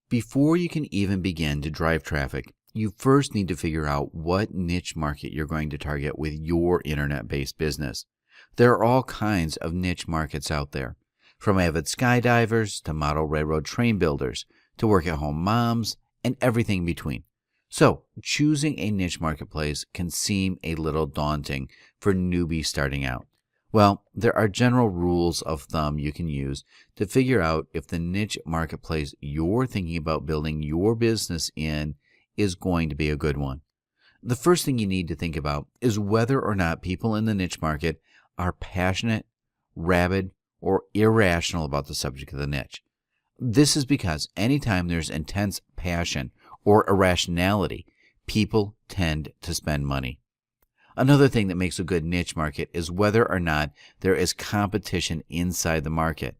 Before you can even begin to drive traffic, you first need to figure out what niche market you're going to target with your internet-based business. There are all kinds of niche markets out there, from avid skydivers to model railroad train builders to work-at-home moms and everything in between. So, choosing a niche marketplace can seem a little daunting for newbies starting out. Well, there are general rules of thumb you can use to figure out if the niche marketplace you're thinking about building your business in is going to be a good one. The first thing you need to think about is whether or not people in the niche market are passionate, rabid, or irrational about the subject of the niche. This is because anytime there's intense passion or irrationality, people tend to spend money. Another thing that makes a good niche market is whether or not there is competition inside the market.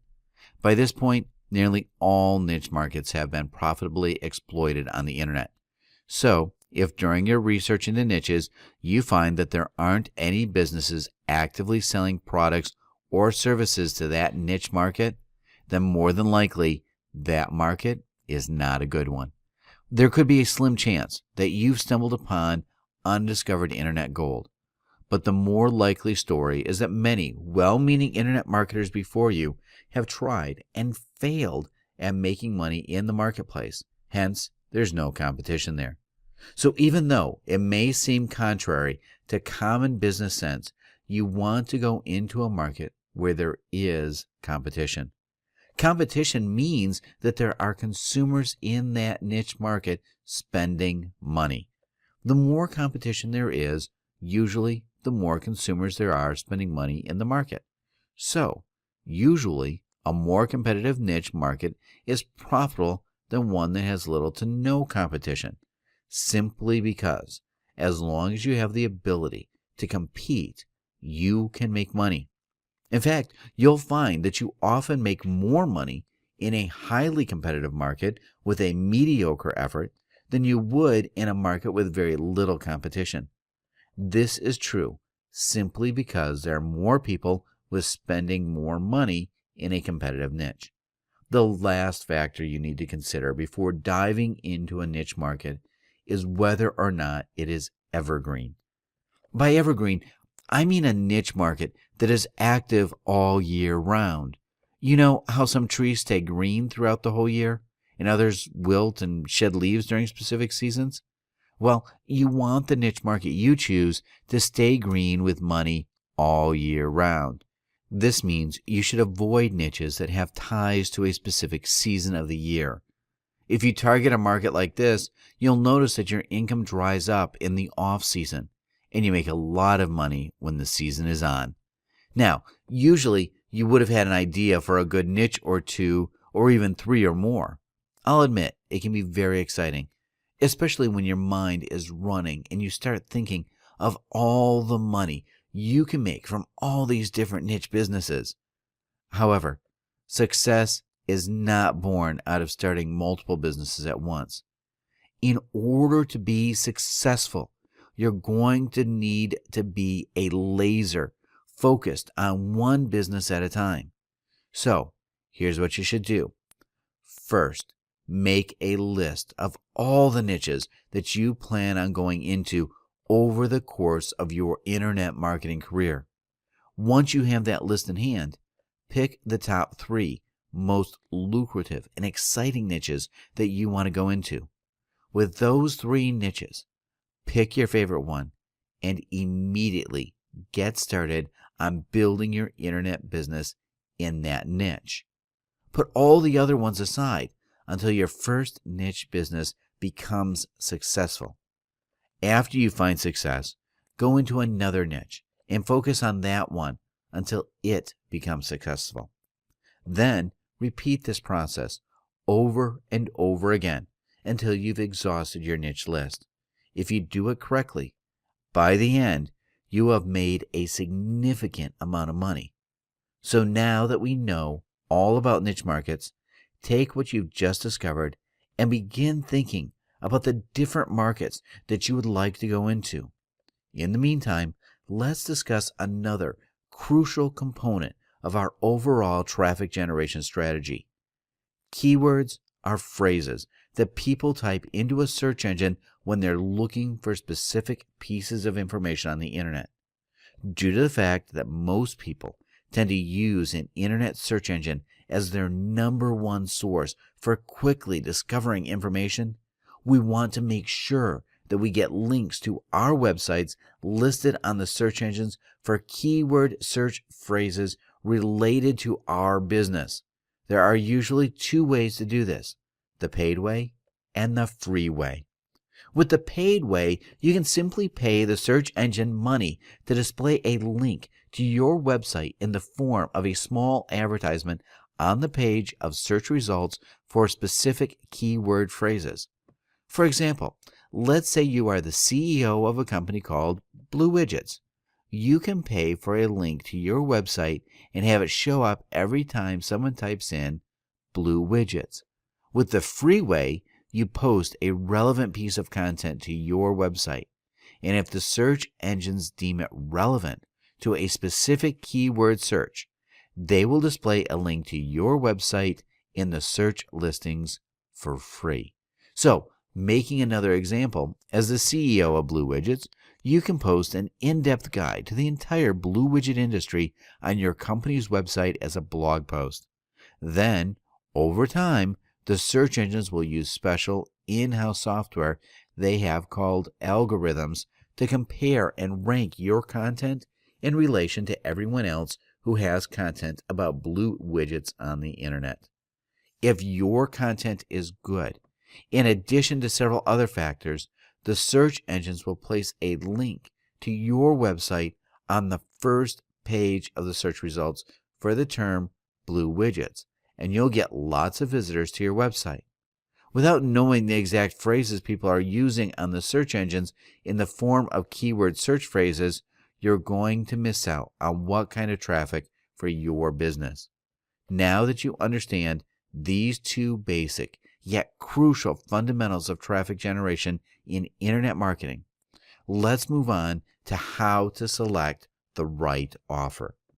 By this point, nearly all niche markets have been profitably exploited on the internet. So, if during your research into niches you find that there aren't any businesses actively selling products or services to that niche market, then more than likely that market is not a good one. There could be a slim chance that you've stumbled upon undiscovered internet gold. But the more likely story is that many well-meaning internet marketers before you have tried and failed at making money in the marketplace. Hence, there's no competition there. So even though it may seem contrary to common business sense, you want to go into a market where there is competition. Competition means that there are consumers in that niche market spending money. The more competition there is, usually the more consumers there are spending money in the market. So, usually, a more competitive niche market is profitable than one that has little to no competition, simply because as long as you have the ability to compete, you can make money. In fact, you'll find that you often make more money in a highly competitive market with a mediocre effort than you would in a market with very little competition. This is true simply because there are more people with spending more money in a competitive niche. The last factor you need to consider before diving into a niche market is whether or not it is evergreen. By evergreen, I mean a niche market that is active all year round. You know how some trees stay green throughout the whole year and others wilt and shed leaves during specific seasons? Well, you want the niche market you choose to stay green with money all year round. This means you should avoid niches that have ties to a specific season of the year. If you target a market like this, you'll notice that your income dries up in the off-season, and you make a lot of money when the season is on. Now, usually you would have had an idea for a good niche or two, or even three or more. I'll admit, it can be very exciting, especially when your mind is running and you start thinking of all the money you can make from all these different niche businesses. However, success is not born out of starting multiple businesses at once. In order to be successful, you're going to need to be a laser focused on one business at a time. So, here's what you should do. First, make a list of all the niches that you plan on going into over the course of your internet marketing career. Once you have that list in hand, pick the top 3 most lucrative and exciting niches that you want to go into. With those 3 niches, pick your favorite one and immediately get started on building your internet business in that niche. Put all the other ones aside until your first niche business becomes successful. After you find success, go into another niche and focus on that one until it becomes successful. Then repeat this process over and over again until you've exhausted your niche list. If you do it correctly, by the end, you have made a significant amount of money. So now that we know all about niche markets, take what you've just discovered and begin thinking about the different markets that you would like to go into. In the meantime, let's discuss another crucial component of our overall traffic generation strategy: keywords are phrases that people type into a search engine when they're looking for specific pieces of information on the internet. Due to the fact that most people tend to use an internet search engine as their number one source for quickly discovering information, we want to make sure that we get links to our websites listed on the search engines for keyword search phrases related to our business. There are usually two ways to do this: the paid way and the free way. With the paid way, you can simply pay the search engine money to display a link to your website in the form of a small advertisement on the page of search results for specific keyword phrases. For example, let's say you are the CEO of a company called Blue Widgets. You can pay for a link to your website and have it show up every time someone types in Blue Widgets. With the free way, you post a relevant piece of content to your website, and if the search engines deem it relevant to a specific keyword search, they will display a link to your website in the search listings for free. So, making another example, as the CEO of Blue Widgets, you can post an in-depth guide to the entire Blue Widget industry on your company's website as a blog post. Then, over time, the search engines will use special in-house software they have called algorithms to compare and rank your content in relation to everyone else who has content about Blue Widgets on the internet. If your content is good, in addition to several other factors, the search engines will place a link to your website on the first page of the search results for the term Blue Widgets, and you'll get lots of visitors to your website. Without knowing the exact phrases people are using on the search engines in the form of keyword search phrases, you're going to miss out on what kind of traffic for your business. Now that you understand these two basic yet crucial fundamentals of traffic generation in internet marketing, let's move on to how to select the right offer.